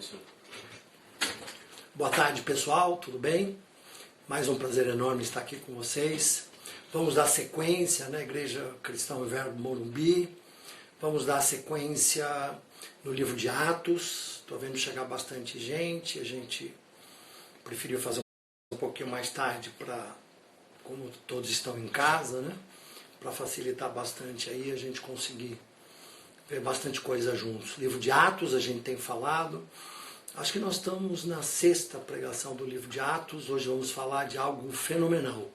Isso. Boa tarde, pessoal, tudo bem? Mais um prazer enorme estar aqui com vocês. Vamos dar sequência na Igreja Cristã Verbo Morumbi. Vamos dar sequência no livro de Atos. Estou vendo chegar bastante gente. A gente preferiu fazer um pouquinho mais tarde, como todos estão em casa, né? Para facilitar bastante aí a gente conseguir ver bastante coisa juntos. Livro de Atos, a gente tem falado. Acho que nós estamos na 6ª pregação do livro de Atos. Hoje vamos falar de algo fenomenal.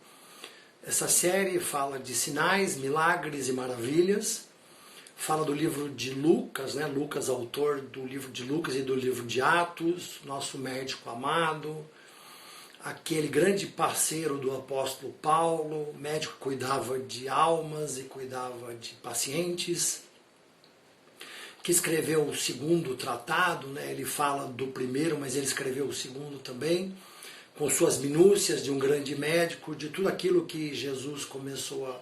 Essa série fala de sinais, milagres e maravilhas. Fala do livro de Lucas, né? Lucas, autor do livro de Lucas e do livro de Atos, nosso médico amado, aquele grande parceiro do apóstolo Paulo, médico que cuidava de almas e cuidava de pacientes, que escreveu o 2º tratado, né? Ele fala do primeiro, mas ele escreveu o 2º também, com suas minúcias de um grande médico, de tudo aquilo que Jesus começou a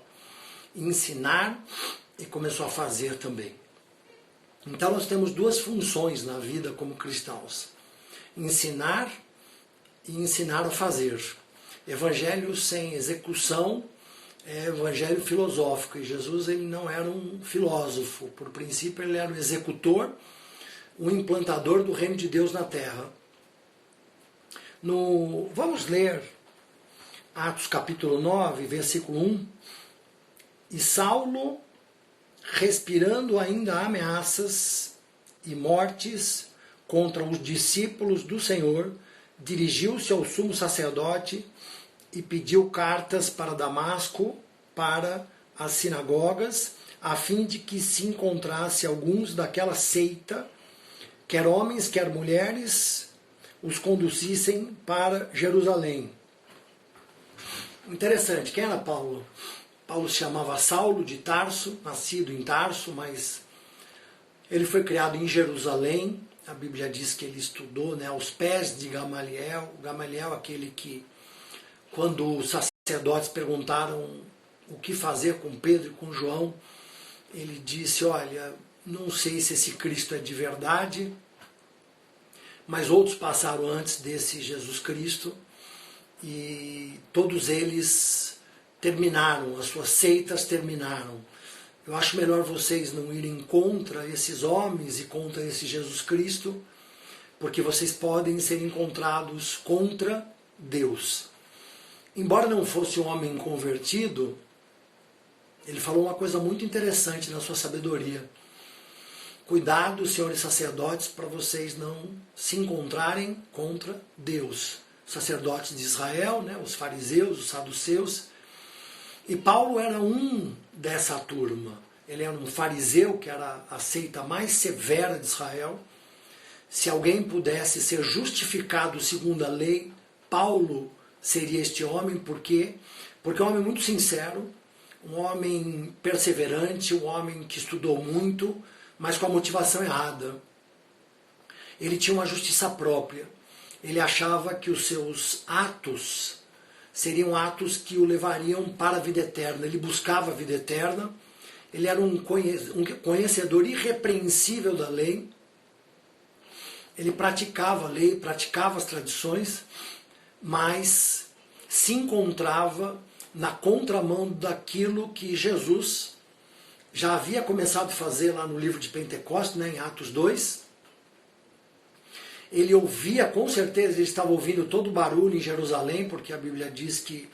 ensinar e começou a fazer também. Então nós temos duas funções na vida como cristãos: ensinar e ensinar a fazer. Evangelho sem execução é evangelho filosófico, e Jesus ele não era um filósofo. Por princípio ele era o executor, o implantador do reino de Deus na terra. Vamos ler Atos capítulo 9, versículo 1. E Saulo, respirando ainda ameaças e mortes contra os discípulos do Senhor, dirigiu-se ao sumo sacerdote e pediu cartas para Damasco, para as sinagogas, a fim de que se encontrasse alguns daquela seita, quer homens, quer mulheres, os conduzissem para Jerusalém. Interessante, quem era Paulo? Paulo se chamava Saulo de Tarso, nascido em Tarso, mas ele foi criado em Jerusalém. A Bíblia diz que ele estudou, né, aos pés de Gamaliel. Gamaliel, aquele que, quando os sacerdotes perguntaram o que fazer com Pedro e com João, ele disse: olha, não sei se esse Cristo é de verdade, mas outros passaram antes desse Jesus Cristo, e todos eles terminaram, as suas seitas terminaram. Eu acho melhor vocês não irem contra esses homens e contra esse Jesus Cristo, porque vocês podem ser encontrados contra Deus. Embora não fosse um homem convertido, ele falou uma coisa muito interessante na sua sabedoria. Cuidado, senhores sacerdotes, para vocês não se encontrarem contra Deus. Os sacerdotes de Israel, né, os fariseus, os saduceus. E Paulo era um dessa turma. Ele era um fariseu, que era a seita mais severa de Israel. Se alguém pudesse ser justificado segundo a lei, Paulo seria este homem. Por quê? Porque é um homem muito sincero, um homem perseverante, um homem que estudou muito, mas com a motivação errada. Ele tinha uma justiça própria. Ele achava que os seus atos seriam atos que o levariam para a vida eterna. Ele buscava a vida eterna, ele era um conhecedor irrepreensível da lei, ele praticava a lei, praticava as tradições, mas se encontrava na contramão daquilo que Jesus já havia começado a fazer lá no livro de Pentecostes, né, em Atos 2. Ele ouvia, com certeza, ele estava ouvindo todo o barulho em Jerusalém, porque a Bíblia diz que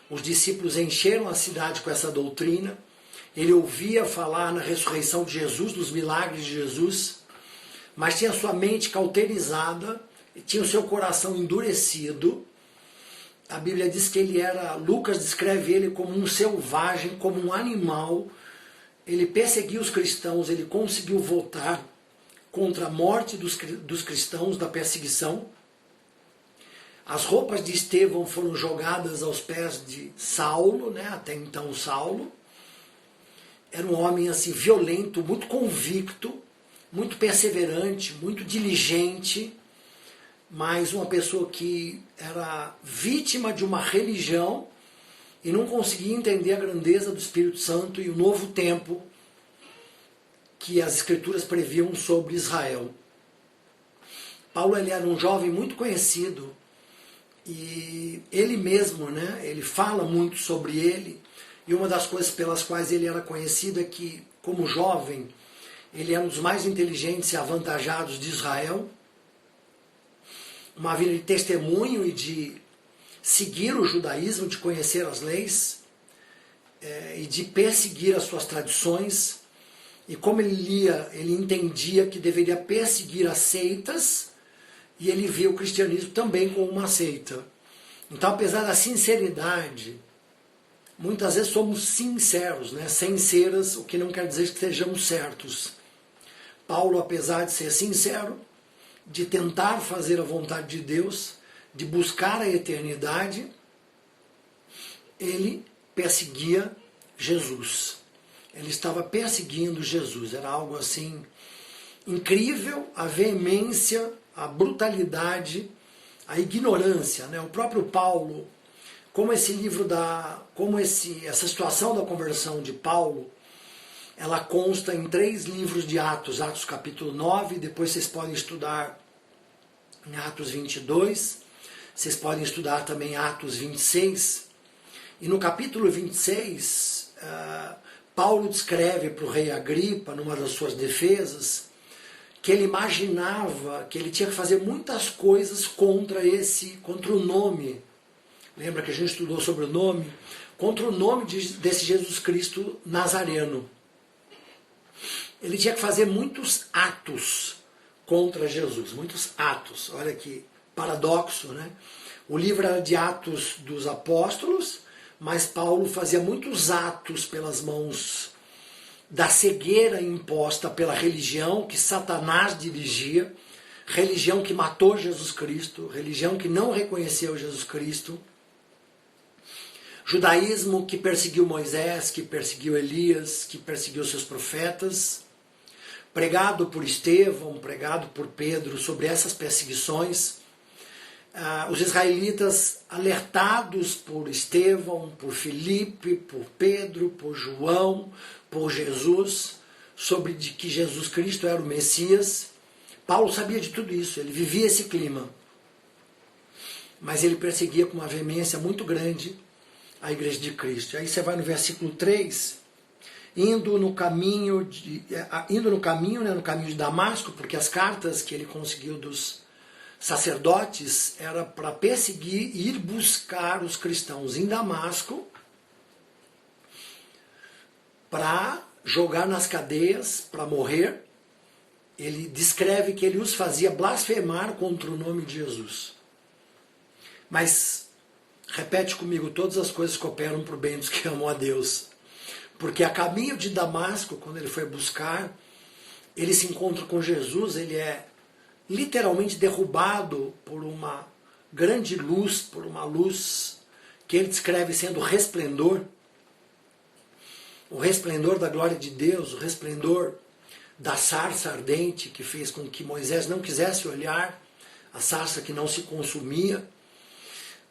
os discípulos encheram a cidade com essa doutrina. Ele ouvia falar na ressurreição de Jesus, dos milagres de Jesus, mas tinha sua mente cauterizada, tinha o seu coração endurecido. A Bíblia diz que ele era, Lucas descreve ele como um selvagem, como um animal. Ele perseguia os cristãos, ele conseguiu voltar contra a morte dos cristãos, da perseguição. As roupas de Estevão foram jogadas aos pés de Saulo, né? Até então Saulo. Era um homem assim, violento, muito convicto, muito perseverante, muito diligente, mas uma pessoa que era vítima de uma religião e não conseguia entender a grandeza do Espírito Santo e o novo tempo que as Escrituras previam sobre Israel. Paulo ele era um jovem muito conhecido e ele mesmo, né, ele fala muito sobre ele, e uma das coisas pelas quais ele era conhecido é que, como jovem, ele era um dos mais inteligentes e avantajados de Israel, uma vida de testemunho e de seguir o judaísmo, de conhecer as leis e de perseguir as suas tradições. E como ele lia, ele entendia que deveria perseguir as seitas, e ele via o cristianismo também como uma seita. Então, apesar da sinceridade, muitas vezes somos sinceros, né? Sinceras, o que não quer dizer que sejamos certos. Paulo, apesar de ser sincero, de tentar fazer a vontade de Deus, de buscar a eternidade, ele perseguia Jesus. Ele estava perseguindo Jesus. Era algo assim incrível, a veemência, a brutalidade, a ignorância, né? O próprio Paulo, como essa situação da conversão de Paulo, ela consta em 3 livros de Atos, Atos capítulo 9, depois vocês podem estudar em Atos 22, vocês podem estudar também Atos 26, e no capítulo 26, Paulo descreve para o rei Agripa, numa das suas defesas, que ele imaginava que ele tinha que fazer muitas coisas contra o nome. Lembra que a gente estudou sobre o nome? Contra o nome desse Jesus Cristo Nazareno. Ele tinha que fazer muitos atos contra Jesus, muitos atos. Olha que paradoxo, né? O livro era de Atos dos Apóstolos, mas Paulo fazia muitos atos pelas mãos da cegueira imposta pela religião que Satanás dirigia, religião que matou Jesus Cristo, religião que não reconheceu Jesus Cristo, judaísmo que perseguiu Moisés, que perseguiu Elias, que perseguiu seus profetas, pregado por Estevão, pregado por Pedro sobre essas perseguições. Os israelitas alertados por Estevão, por Filipe, por Pedro, por João, por Jesus, sobre de que Jesus Cristo era o Messias. Paulo sabia de tudo isso, ele vivia esse clima. Mas ele perseguia com uma veemência muito grande a igreja de Cristo. E aí você vai no versículo 3, indo no caminho de Damasco, porque as cartas que ele conseguiu dos sacerdotes era para perseguir e ir buscar os cristãos em Damasco para jogar nas cadeias, para morrer. Ele descreve que ele os fazia blasfemar contra o nome de Jesus. Mas, repete comigo, todas as coisas cooperam para o bem dos que amam a Deus. Porque a caminho de Damasco, quando ele foi buscar, ele se encontra com Jesus, ele é literalmente derrubado por uma grande luz, por uma luz que ele descreve sendo resplendor, o resplendor da glória de Deus, o resplendor da sarça ardente que fez com que Moisés não quisesse olhar, a sarça que não se consumia,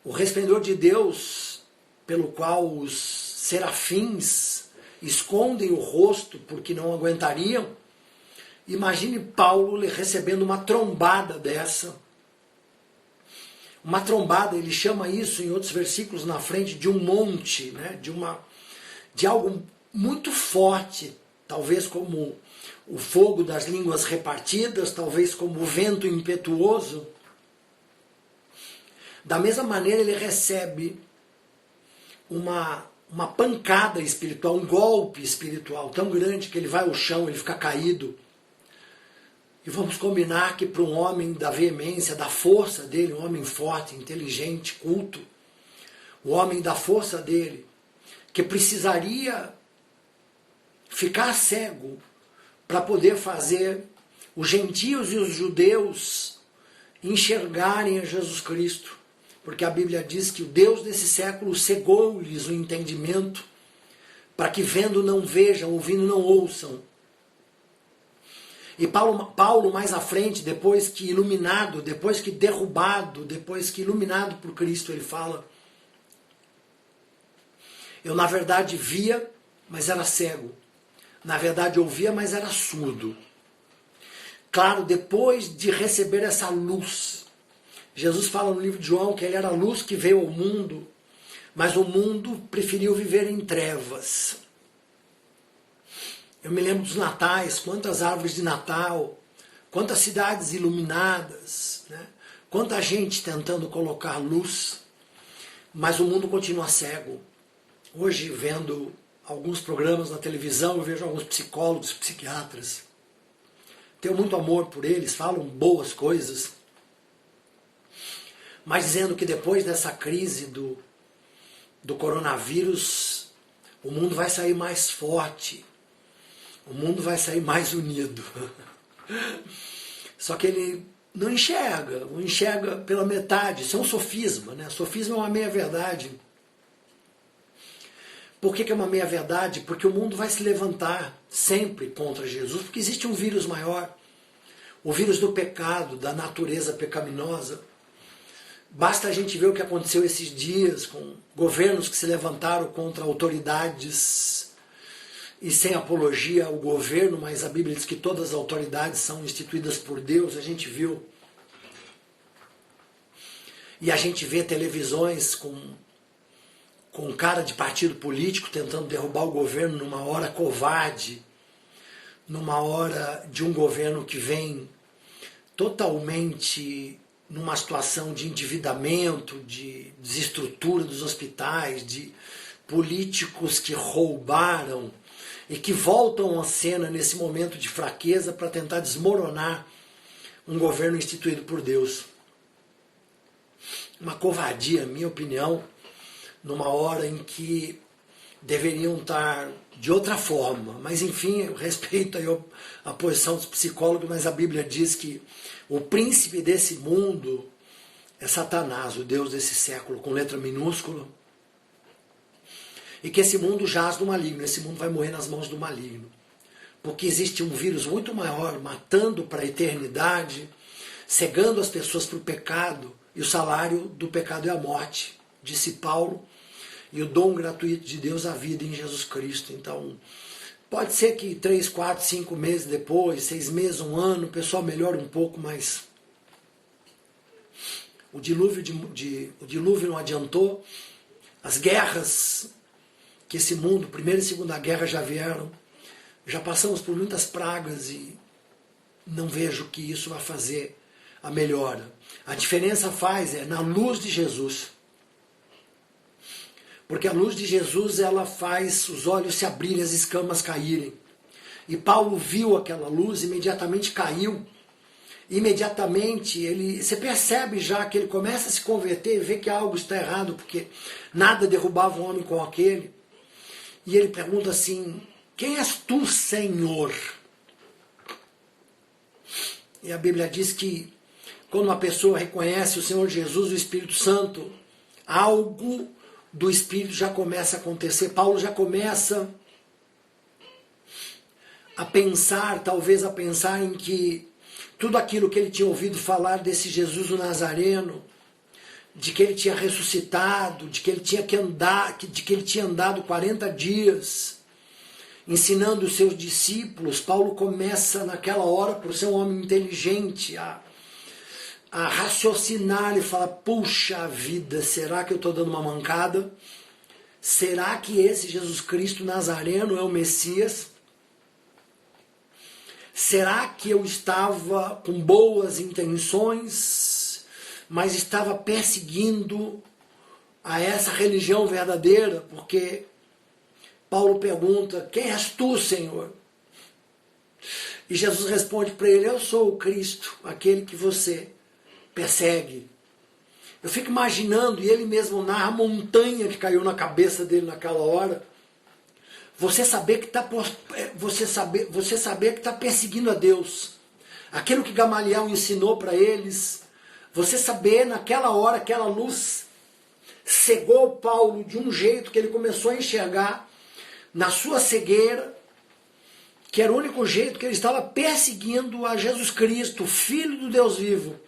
o resplendor de Deus pelo qual os serafins escondem o rosto porque não aguentariam. Imagine Paulo recebendo uma trombada dessa. Uma trombada, ele chama isso em outros versículos na frente de um monte, né? de algo muito forte, talvez como o fogo das línguas repartidas, talvez como o vento impetuoso. Da mesma maneira ele recebe uma pancada espiritual, um golpe espiritual tão grande que ele vai ao chão, ele fica caído. E vamos combinar que para um homem da veemência, da força dele, um homem forte, inteligente, culto, o homem da força dele, que precisaria ficar cego para poder fazer os gentios e os judeus enxergarem a Jesus Cristo. Porque a Bíblia diz que o Deus desse século cegou-lhes o entendimento, para que vendo não vejam, ouvindo não ouçam. E Paulo mais à frente, depois que iluminado, depois que derrubado, depois que iluminado por Cristo, ele fala: eu na verdade via, mas era cego. Na verdade ouvia, mas era surdo. Claro, depois de receber essa luz. Jesus fala no livro de João que ele era a luz que veio ao mundo, mas o mundo preferiu viver em trevas. Eu me lembro dos natais, quantas árvores de Natal, quantas cidades iluminadas, né? Quanta gente tentando colocar luz, mas o mundo continua cego. Hoje, vendo alguns programas na televisão, eu vejo alguns psicólogos, psiquiatras. Tenho muito amor por eles, falam boas coisas, mas dizendo que depois dessa crise do coronavírus, o mundo vai sair mais forte, o mundo vai sair mais unido. Só que ele não enxerga pela metade. Isso é um sofisma, né? Sofisma é uma meia-verdade. Por que é uma meia-verdade? Porque o mundo vai se levantar sempre contra Jesus, porque existe um vírus maior, o vírus do pecado, da natureza pecaminosa. Basta a gente ver o que aconteceu esses dias com governos que se levantaram contra autoridades e sem apologia ao governo, mas a Bíblia diz que todas as autoridades são instituídas por Deus, a gente viu. E a gente vê televisões com cara de partido político tentando derrubar o governo numa hora covarde, numa hora de um governo que vem totalmente numa situação de endividamento, de desestrutura dos hospitais, de políticos que roubaram e que voltam à cena nesse momento de fraqueza para tentar desmoronar um governo instituído por Deus. Uma covardia, minha opinião, numa hora em que deveriam estar de outra forma. Mas enfim, eu respeito aí a posição dos psicólogos, mas a Bíblia diz que o príncipe desse mundo é Satanás, o Deus desse século, com letra minúscula, e que esse mundo jaz do maligno, esse mundo vai morrer nas mãos do maligno, porque existe um vírus muito maior, matando para a eternidade, cegando as pessoas para o pecado, e o salário do pecado é a morte, disse Paulo, e o dom gratuito de Deus a vida em Jesus Cristo. Então, pode ser que 3, 4, 5 meses depois, 6 meses, 1 ano, o pessoal melhora um pouco, mas o dilúvio não adiantou. As guerras que esse mundo, Primeira e Segunda Guerra já vieram, já passamos por muitas pragas e não vejo que isso vai fazer a melhora. A diferença na luz de Jesus. Porque a luz de Jesus, ela faz os olhos se abrirem, as escamas caírem. E Paulo viu aquela luz, imediatamente caiu. Imediatamente, você percebe já que ele começa a se converter e vê que algo está errado, porque nada derrubava um homem como aquele. E ele pergunta assim, quem és tu, Senhor? E a Bíblia diz que quando uma pessoa reconhece o Senhor Jesus, o Espírito Santo, algo do Espírito já começa a acontecer. Paulo já começa a pensar, talvez a pensar em que tudo aquilo que ele tinha ouvido falar desse Jesus o Nazareno, de que ele tinha ressuscitado, de que ele tinha andado 40 dias ensinando os seus discípulos, Paulo começa naquela hora, por ser um homem inteligente, a raciocinar e falar, puxa vida, será que eu estou dando uma mancada? Será que esse Jesus Cristo Nazareno é o Messias? Será que eu estava com boas intenções, mas estava perseguindo a essa religião verdadeira? Porque Paulo pergunta, quem és tu, Senhor? E Jesus responde para ele, eu sou o Cristo, aquele que você persegue. Eu fico imaginando, e ele mesmo narra a montanha que caiu na cabeça dele naquela hora. Você saber que está perseguindo a Deus. Aquilo que Gamaliel ensinou para eles. Você saber naquela hora, aquela luz cegou Paulo de um jeito que ele começou a enxergar na sua cegueira, que era o único jeito que ele estava perseguindo a Jesus Cristo, Filho do Deus vivo.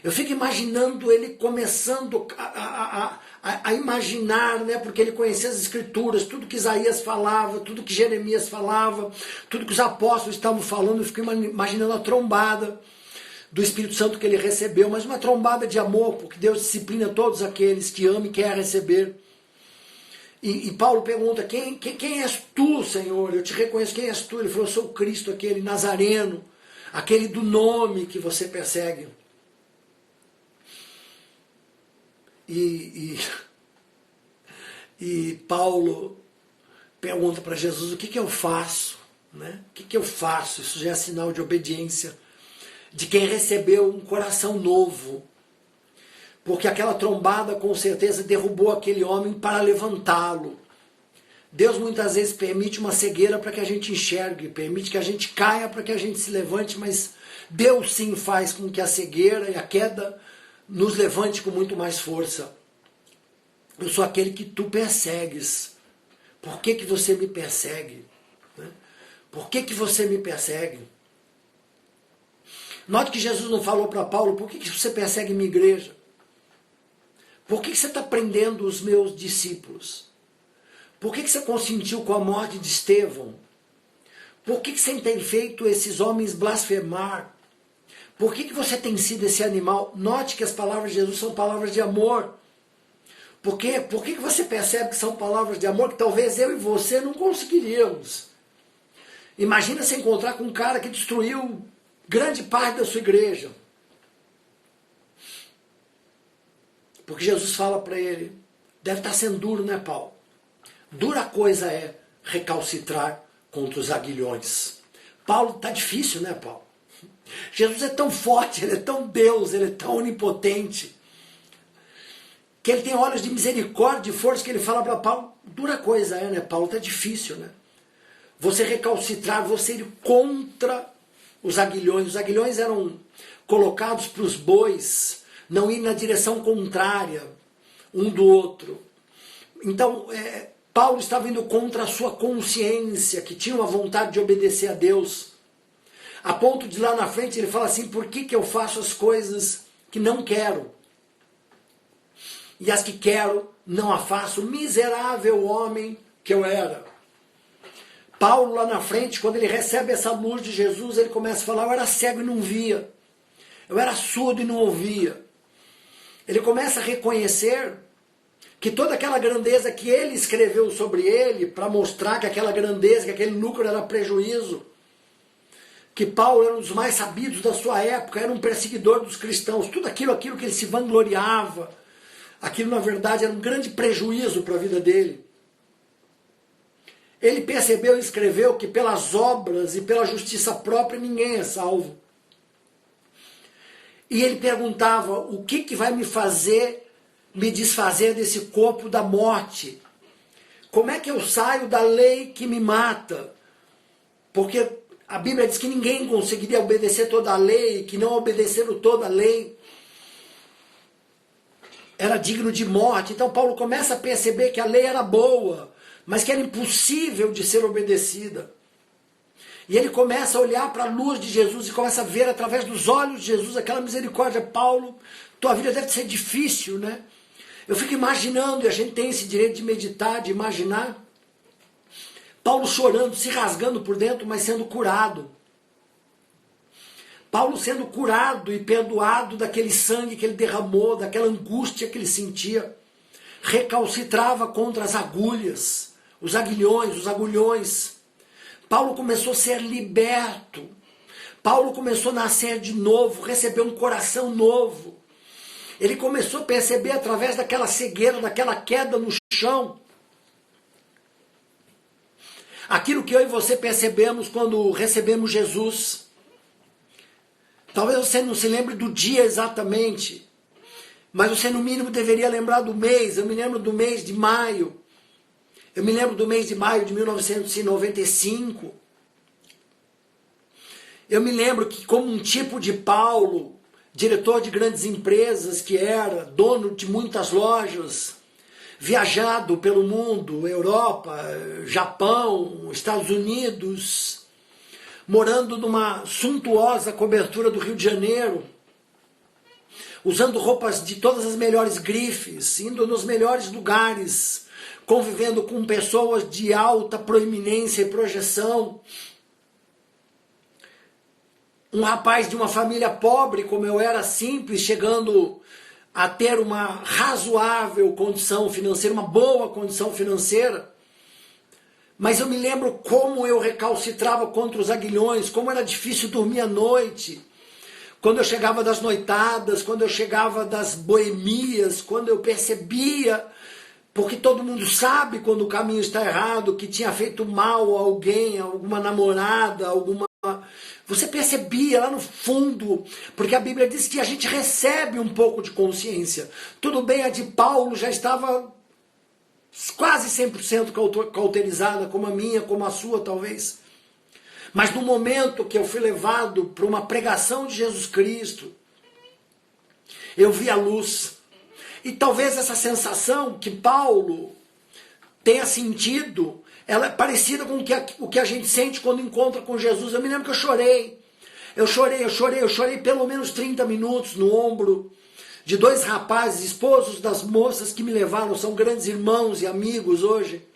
Eu fico imaginando ele começando a imaginar, né, porque ele conhecia as Escrituras, tudo que Isaías falava, tudo que Jeremias falava, tudo que os apóstolos estavam falando. Eu fico imaginando a trombada do Espírito Santo que ele recebeu, mas uma trombada de amor, porque Deus disciplina todos aqueles que amam e querem receber. E Paulo pergunta, quem és tu, Senhor? Eu te reconheço, quem és tu? Ele falou, eu sou o Cristo, aquele Nazareno, aquele do nome que você persegue. E Paulo pergunta para Jesus, o que eu faço? Né? O que eu faço? Isso já é sinal de obediência, de quem recebeu um coração novo. Porque aquela trombada com certeza derrubou aquele homem para levantá-lo. Deus muitas vezes permite uma cegueira para que a gente enxergue, permite que a gente caia para que a gente se levante, mas Deus sim faz com que a cegueira e a queda nos levante com muito mais força. Eu sou aquele que tu persegues. Por que você me persegue? Por que você me persegue? Note que Jesus não falou para Paulo, por que você persegue minha igreja? Por que você está prendendo os meus discípulos? Por que você consentiu com a morte de Estevão? Por que você tem feito esses homens blasfemar? Por que você tem sido esse animal? Note que as palavras de Jesus são palavras de amor. Por que você percebe que são palavras de amor que talvez eu e você não conseguiríamos? Imagina se encontrar com um cara que destruiu grande parte da sua igreja. Porque Jesus fala para ele, deve estar sendo duro, né, Paulo? Dura coisa é recalcitrar contra os aguilhões. Paulo, está difícil, né, Paulo? Jesus é tão forte, ele é tão Deus, ele é tão onipotente, que ele tem olhos de misericórdia e força, que ele fala para Paulo, dura coisa é, né, Paulo? Está difícil, né? Você recalcitrar, você ir contra os aguilhões. Os aguilhões eram colocados para os bois não ir na direção contrária um do outro. Então, Paulo estava indo contra a sua consciência, que tinha uma vontade de obedecer a Deus, a ponto de lá na frente ele fala assim, por que eu faço as coisas que não quero? E as que quero, não a faço, miserável homem que eu era. Paulo lá na frente, quando ele recebe essa luz de Jesus, ele começa a falar, eu era cego e não via, eu era surdo e não ouvia. Ele começa a reconhecer que toda aquela grandeza que ele escreveu sobre ele, para mostrar que aquela grandeza, que aquele lucro era prejuízo, que Paulo era um dos mais sabidos da sua época, era um perseguidor dos cristãos, tudo aquilo que ele se vangloriava, aquilo na verdade era um grande prejuízo para a vida dele. Ele percebeu e escreveu que pelas obras e pela justiça própria ninguém é salvo. E ele perguntava, o que vai me fazer me desfazer desse corpo da morte? Como é que eu saio da lei que me mata? Porque a Bíblia diz que ninguém conseguiria obedecer toda a lei, que não obedeceram toda a lei era digno de morte. Então Paulo começa a perceber que a lei era boa, mas que era impossível de ser obedecida. E ele começa a olhar para a luz de Jesus e começa a ver através dos olhos de Jesus aquela misericórdia. Paulo, tua vida deve ser difícil, né? Eu fico imaginando, e a gente tem esse direito de meditar, de imaginar, Paulo chorando, se rasgando por dentro, mas sendo curado. Paulo sendo curado e perdoado daquele sangue que ele derramou, daquela angústia que ele sentia. Recalcitrava contra as agulhas, os aguilhões, os agulhões. Paulo começou a ser liberto. Paulo começou a nascer de novo, receber um coração novo. Ele começou a perceber através daquela cegueira, daquela queda no chão, aquilo que eu e você percebemos quando recebemos Jesus. Talvez você não se lembre do dia exatamente, mas você no mínimo deveria lembrar do mês. Eu me lembro do mês de maio. Eu me lembro do mês de maio de 1995. Eu me lembro que, como um tipo de Paulo, diretor de grandes empresas que era, dono de muitas lojas, viajado pelo mundo, Europa, Japão, Estados Unidos, morando numa suntuosa cobertura do Rio de Janeiro, usando roupas de todas as melhores grifes, indo nos melhores lugares, convivendo com pessoas de alta proeminência e projeção. Um rapaz de uma família pobre, como eu era, simples, chegando a ter uma razoável condição financeira, uma boa condição financeira. Mas eu me lembro como eu recalcitrava contra os aguilhões, como era difícil dormir à noite. Quando eu chegava das noitadas, quando eu chegava das boemias, quando eu percebia, porque todo mundo sabe quando o caminho está errado, que tinha feito mal a alguém, a alguma namorada, alguma... Você percebia lá no fundo, porque a Bíblia diz que a gente recebe um pouco de consciência. Tudo bem, a de Paulo já estava quase 100% cauterizada, como a minha, como a sua talvez. Mas no momento que eu fui levado para uma pregação de Jesus Cristo, eu vi a luz. E talvez essa sensação que Paulo tenha sentido, ela é parecida com o que a gente sente quando encontra com Jesus. Eu me lembro que eu chorei. Eu chorei pelo menos 30 minutos no ombro de dois rapazes, esposos das moças que me levaram, são grandes irmãos e amigos hoje.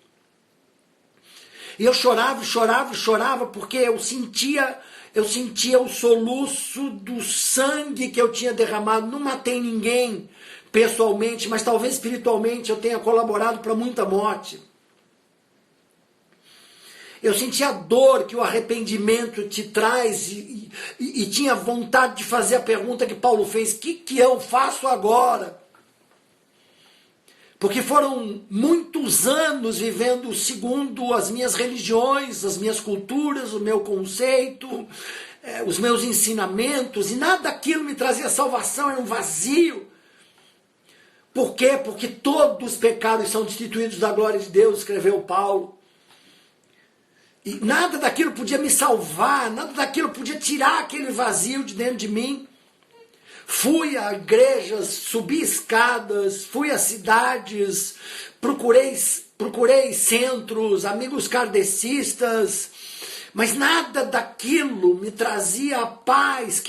E eu chorava, porque eu sentia o soluço do sangue que eu tinha derramado. Não matei ninguém pessoalmente, mas talvez espiritualmente eu tenha colaborado para muita morte. Eu sentia a dor que o arrependimento te traz e tinha vontade de fazer a pergunta que Paulo fez: o que eu faço agora? Porque foram muitos anos vivendo segundo as minhas religiões, as minhas culturas, o meu conceito, os meus ensinamentos, e nada daquilo me trazia salvação, era um vazio. Por quê? Porque todos os pecados são destituídos da glória de Deus, escreveu Paulo. E nada daquilo podia me salvar, nada daquilo podia tirar aquele vazio de dentro de mim. Fui a igrejas, subi escadas, fui a cidades, procurei centros, amigos kardecistas, mas nada daquilo me trazia a paz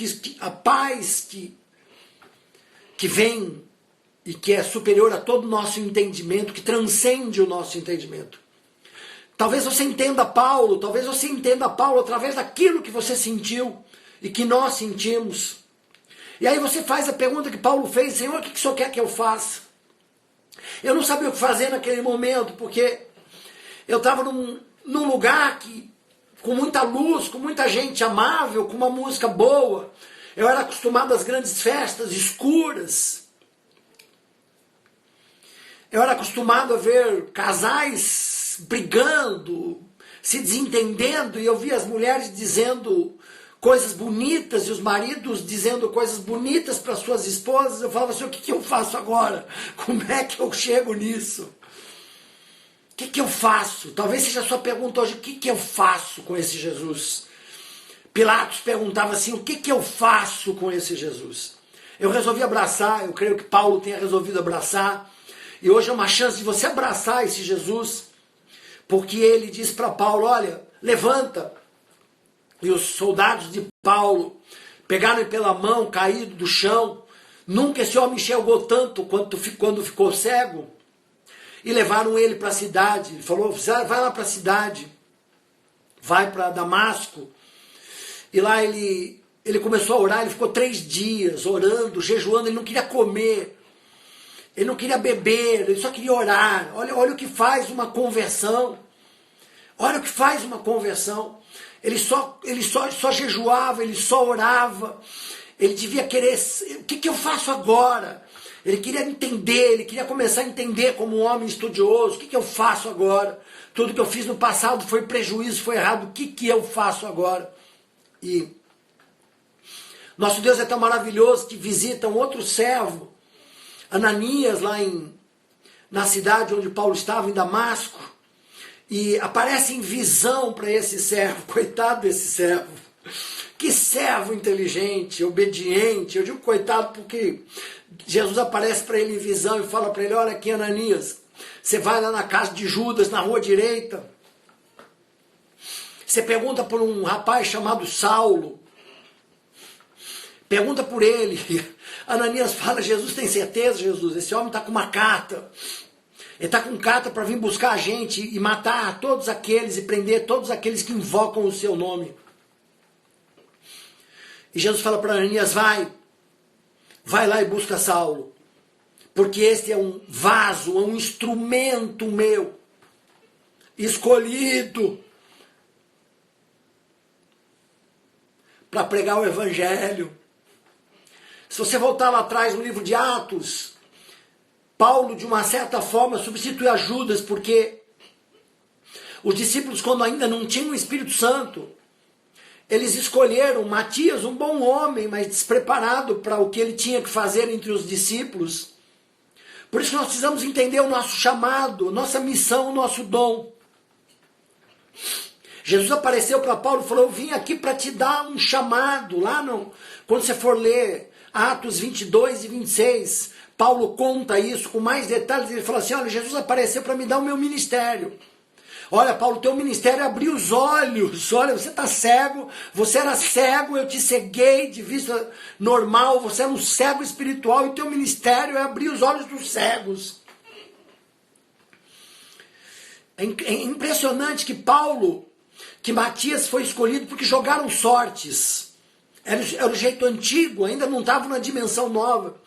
que vem e que é superior a todo o nosso entendimento, que transcende o nosso entendimento. Talvez você entenda Paulo através daquilo que você sentiu e que nós sentimos. E aí você faz a pergunta que Paulo fez: Senhor, o que o Senhor quer que eu faça? Eu não sabia o que fazer naquele momento, porque eu estava num lugar com muita luz, com muita gente amável, com uma música boa. Eu era acostumado às grandes festas escuras. Eu era acostumado a ver casais brigando, se desentendendo, e eu via as mulheres dizendo coisas bonitas e os maridos dizendo coisas bonitas para suas esposas. Eu falava assim: o que eu faço agora? Como é que eu chego nisso? O que eu faço? Talvez seja a sua pergunta hoje: o que eu faço com esse Jesus? Pilatos perguntava assim: o que eu faço com esse Jesus? Eu resolvi abraçar, eu creio que Paulo tenha resolvido abraçar, e hoje é uma chance de você abraçar esse Jesus, porque ele diz para Paulo: olha, levanta. E os soldados de Paulo pegaram ele pela mão, caído do chão. Nunca esse homem enxergou tanto quanto quando ficou cego. E levaram ele para a cidade. Ele falou: vai lá para a cidade, vai para Damasco. E lá ele começou a orar. Ele ficou 3 dias orando, jejuando. Ele não queria comer, ele não queria beber, ele só queria orar. Olha o que faz uma conversão. Olha o que faz uma conversão. Ele só jejuava, ele só orava. Ele devia querer: o que eu faço agora? Ele queria entender, ele queria começar a entender como um homem estudioso. O que eu faço agora? Tudo que eu fiz no passado foi prejuízo, foi errado. O que eu faço agora? E nosso Deus é tão maravilhoso que visita um outro servo, Ananias, lá na cidade onde Paulo estava, em Damasco. E aparece em visão para esse servo. Coitado desse servo. Que servo inteligente, obediente. Eu digo coitado porque Jesus aparece para ele em visão e fala para ele: olha aqui, Ananias, você vai lá na casa de Judas, na rua direita. Você pergunta por um rapaz chamado Saulo. Pergunta por ele. Ananias fala, Jesus, tem certeza, Jesus? Esse homem está com uma carta. Ele está com carta para vir buscar a gente e matar todos aqueles e prender todos aqueles que invocam o seu nome. E Jesus fala para Ananias, vai lá e busca Saulo. Porque este é um vaso, é um instrumento meu, escolhido para pregar o evangelho. Se você voltar lá atrás no livro de Atos, Paulo, de uma certa forma, substitui a Judas, porque os discípulos, quando ainda não tinham o Espírito Santo, eles escolheram Matias, um bom homem, mas despreparado para o que ele tinha que fazer entre os discípulos. Por isso nós precisamos entender o nosso chamado, nossa missão, o nosso dom. Jesus apareceu para Paulo e falou, eu vim aqui para te dar um chamado. Lá quando você for ler Atos 22 e 26, Paulo conta isso com mais detalhes. Ele fala assim, olha, Jesus apareceu para me dar o meu ministério. Olha, Paulo, teu ministério é abrir os olhos. Olha, você está cego, você era cego, eu te ceguei de vista normal, você era um cego espiritual e teu ministério é abrir os olhos dos cegos. É impressionante que Matias foi escolhido porque jogaram sortes. Era o jeito antigo, ainda não estava na dimensão nova.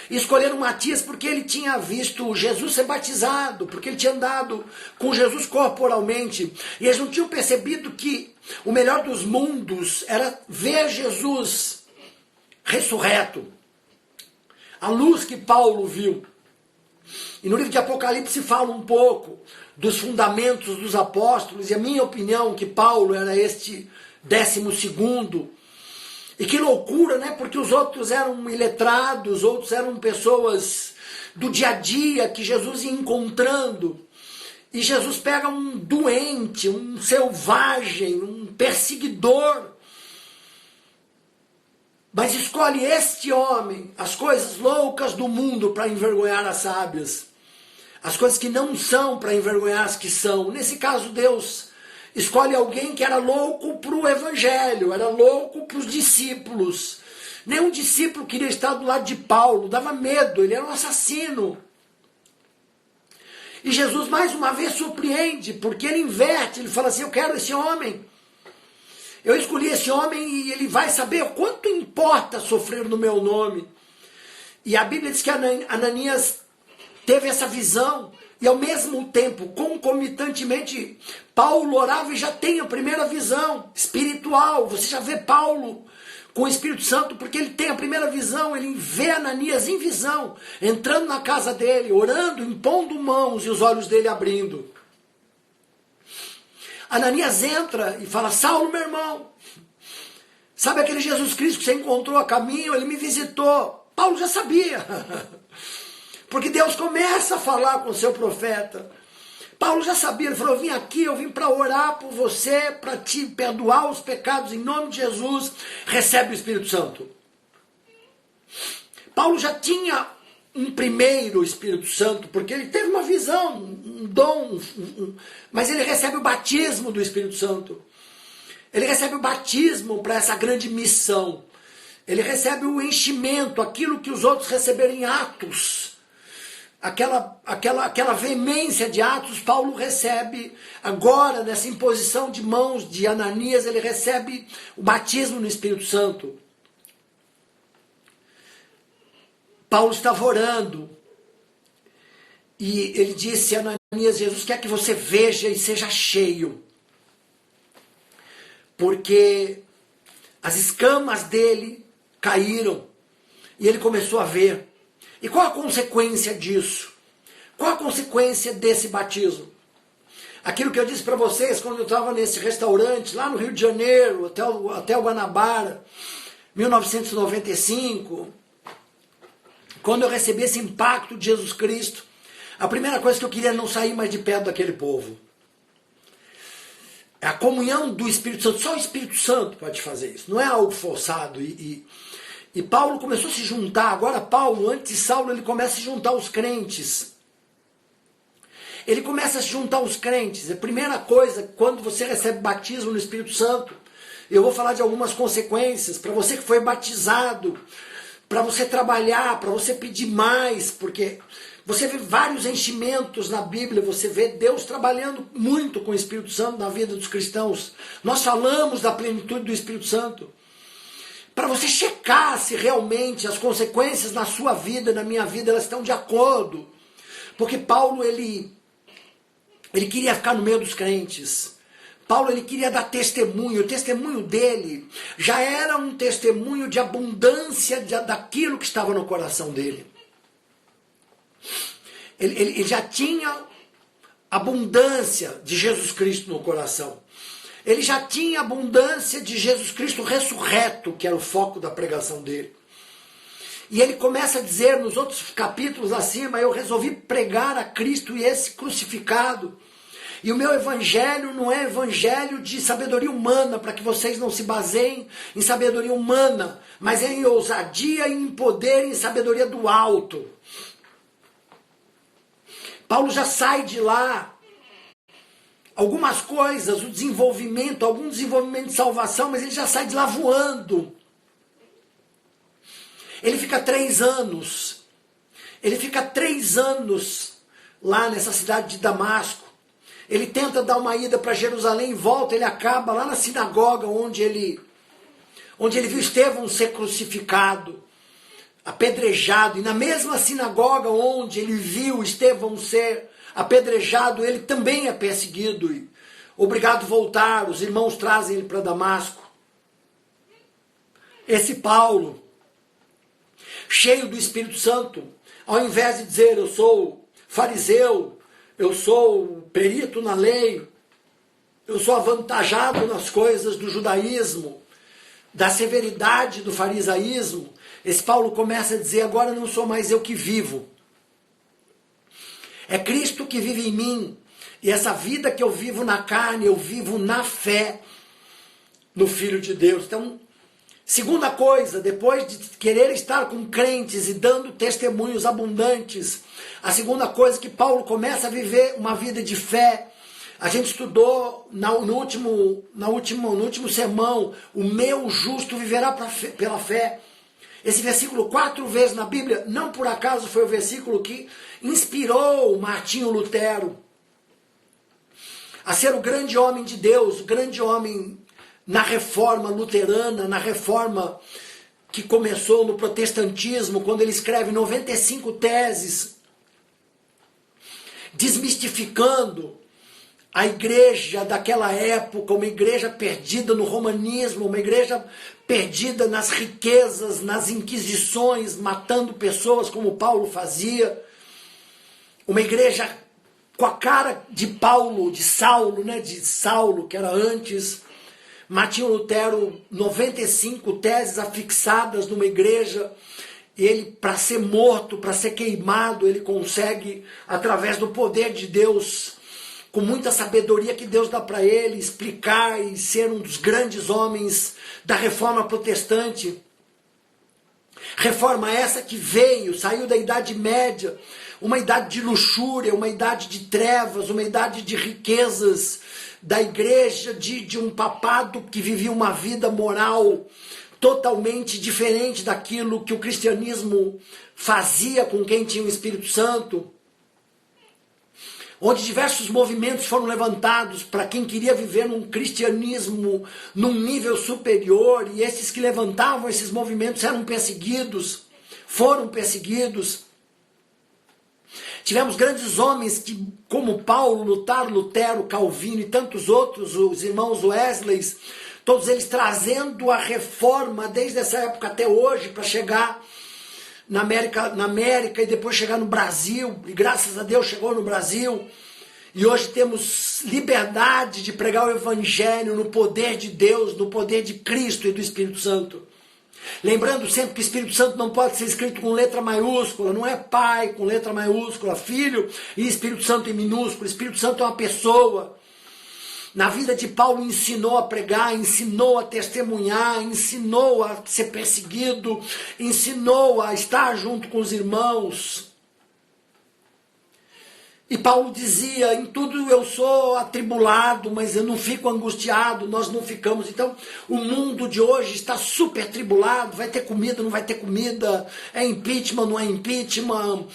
E escolheram Matias porque ele tinha visto Jesus ser batizado, porque ele tinha andado com Jesus corporalmente. E eles não tinham percebido que o melhor dos mundos era ver Jesus ressurreto. A luz que Paulo viu. E no livro de Apocalipse fala um pouco dos fundamentos dos apóstolos. E a minha opinião que Paulo era este 12º. E que loucura, né? Porque os outros eram iletrados, outros eram pessoas do dia a dia que Jesus ia encontrando. E Jesus pega um doente, um selvagem, um perseguidor. Mas escolhe este homem, as coisas loucas do mundo para envergonhar as sábias. As coisas que não são para envergonhar as que são. Nesse caso, Deus escolhe alguém que era louco para o evangelho, era louco para os discípulos. Nenhum discípulo queria estar do lado de Paulo, dava medo, ele era um assassino. E Jesus mais uma vez surpreende, porque ele inverte, ele fala assim, eu quero esse homem. Eu escolhi esse homem e ele vai saber o quanto importa sofrer no meu nome. E a Bíblia diz que Ananias teve essa visão. E ao mesmo tempo, concomitantemente, Paulo orava e já tem a primeira visão espiritual. Você já vê Paulo com o Espírito Santo, porque ele tem a primeira visão, ele vê Ananias em visão, entrando na casa dele, orando, impondo mãos e os olhos dele abrindo. Ananias entra e fala, Saulo, meu irmão, sabe aquele Jesus Cristo que você encontrou a caminho? Ele me visitou. Paulo já sabia. Porque Deus começa a falar com o seu profeta. Paulo já sabia, ele falou, eu vim para orar por você, para te perdoar os pecados em nome de Jesus, recebe o Espírito Santo. Paulo já tinha um primeiro Espírito Santo, porque ele teve uma visão, um dom, mas ele recebe o batismo do Espírito Santo. Ele recebe o batismo para essa grande missão. Ele recebe o enchimento, aquilo que os outros receberam em Atos. Aquela veemência de Atos, Paulo recebe agora, nessa imposição de mãos de Ananias, ele recebe o batismo no Espírito Santo. Paulo estava orando e ele disse a Ananias, Jesus quer que você veja e seja cheio, porque as escamas dele caíram e ele começou a ver. E qual a consequência disso? Qual a consequência desse batismo? Aquilo que eu disse para vocês quando eu estava nesse restaurante, lá no Rio de Janeiro, até o Guanabara, 1995, quando eu recebi esse impacto de Jesus Cristo, a primeira coisa que eu queria era não sair mais de perto daquele povo. É a comunhão do Espírito Santo, só o Espírito Santo pode fazer isso, não é algo forçado. E Paulo começou a se juntar, agora Paulo, antes de Saulo, ele começa a se juntar aos crentes. Ele começa a se juntar aos crentes. A primeira coisa, quando você recebe batismo no Espírito Santo, eu vou falar de algumas consequências. Para você que foi batizado para você trabalhar, para você pedir mais, porque você vê vários enchimentos na Bíblia, você vê Deus trabalhando muito com o Espírito Santo na vida dos cristãos. Nós falamos da plenitude do Espírito Santo. Para você checar se realmente as consequências na sua vida, na minha vida, elas estão de acordo. Porque Paulo, ele queria ficar no meio dos crentes. Paulo, ele queria dar testemunho. O testemunho dele já era um testemunho de abundância daquilo que estava no coração dele. Ele já tinha abundância de Jesus Cristo no coração. Ele já tinha abundância de Jesus Cristo ressurreto, que era o foco da pregação dele. E ele começa a dizer nos outros capítulos acima, eu resolvi pregar a Cristo e esse crucificado. E o meu evangelho não é evangelho de sabedoria humana, para que vocês não se baseiem em sabedoria humana, mas é em ousadia, em poder, em sabedoria do alto. Paulo já sai de lá. Algumas coisas, o desenvolvimento, algum desenvolvimento de salvação, mas ele já sai de lá voando. Ele fica 3 anos. Ele fica 3 anos lá nessa cidade de Damasco. Ele tenta dar uma ida para Jerusalém e volta, ele acaba lá na sinagoga onde ele viu Estevão ser crucificado, apedrejado. E na mesma sinagoga onde ele viu Estevão ser apedrejado, ele também é perseguido e obrigado a voltar. Os irmãos trazem ele para Damasco. Esse Paulo, cheio do Espírito Santo, ao invés de dizer eu sou fariseu, eu sou perito na lei, eu sou avantajado nas coisas do judaísmo, da severidade do farisaísmo, esse Paulo começa a dizer, agora não sou mais eu que vivo. É Cristo que vive em mim. E essa vida que eu vivo na carne, eu vivo na fé no Filho de Deus. Então, segunda coisa, depois de querer estar com crentes e dando testemunhos abundantes, a segunda coisa que Paulo começa a viver uma vida de fé. A gente estudou no último sermão, o meu justo viverá pela fé. Esse versículo 4 vezes na Bíblia, não por acaso foi o versículo que inspirou Martinho Lutero a ser o grande homem de Deus, o grande homem na reforma luterana, na reforma que começou no protestantismo, quando ele escreve 95 teses, desmistificando a igreja daquela época, uma igreja perdida no romanismo, uma igreja perdida nas riquezas, nas inquisições, matando pessoas como Paulo fazia. Uma igreja com a cara de Paulo, de Saulo, que era antes. Martinho Lutero, 95 teses afixadas numa igreja. E ele, para ser morto, para ser queimado, ele consegue, através do poder de Deus, com muita sabedoria que Deus dá para ele, explicar e ser um dos grandes homens da reforma protestante. Reforma essa que saiu da Idade Média, uma idade de luxúria, uma idade de trevas, uma idade de riquezas, da igreja, de um papado que vivia uma vida moral totalmente diferente daquilo que o cristianismo fazia com quem tinha o Espírito Santo, onde diversos movimentos foram levantados para quem queria viver num cristianismo num nível superior, e esses que levantavam esses movimentos foram perseguidos. Tivemos grandes homens que, como Paulo, Lutero, Calvino e tantos outros, os irmãos Wesley, todos eles trazendo a reforma desde essa época até hoje para chegar na América e depois chegar no Brasil, e graças a Deus chegou no Brasil, e hoje temos liberdade de pregar o Evangelho no poder de Deus, no poder de Cristo e do Espírito Santo. Lembrando sempre que o Espírito Santo não pode ser escrito com letra maiúscula, não é Pai com letra maiúscula, Filho e Espírito Santo em minúsculo. O Espírito Santo é uma pessoa. Na vida de Paulo ensinou a pregar, ensinou a testemunhar, ensinou a ser perseguido, ensinou a estar junto com os irmãos. E Paulo dizia, em tudo eu sou atribulado, mas eu não fico angustiado, nós não ficamos. Então, o mundo de hoje está super atribulado, vai ter comida, não vai ter comida, é impeachment, não é impeachment,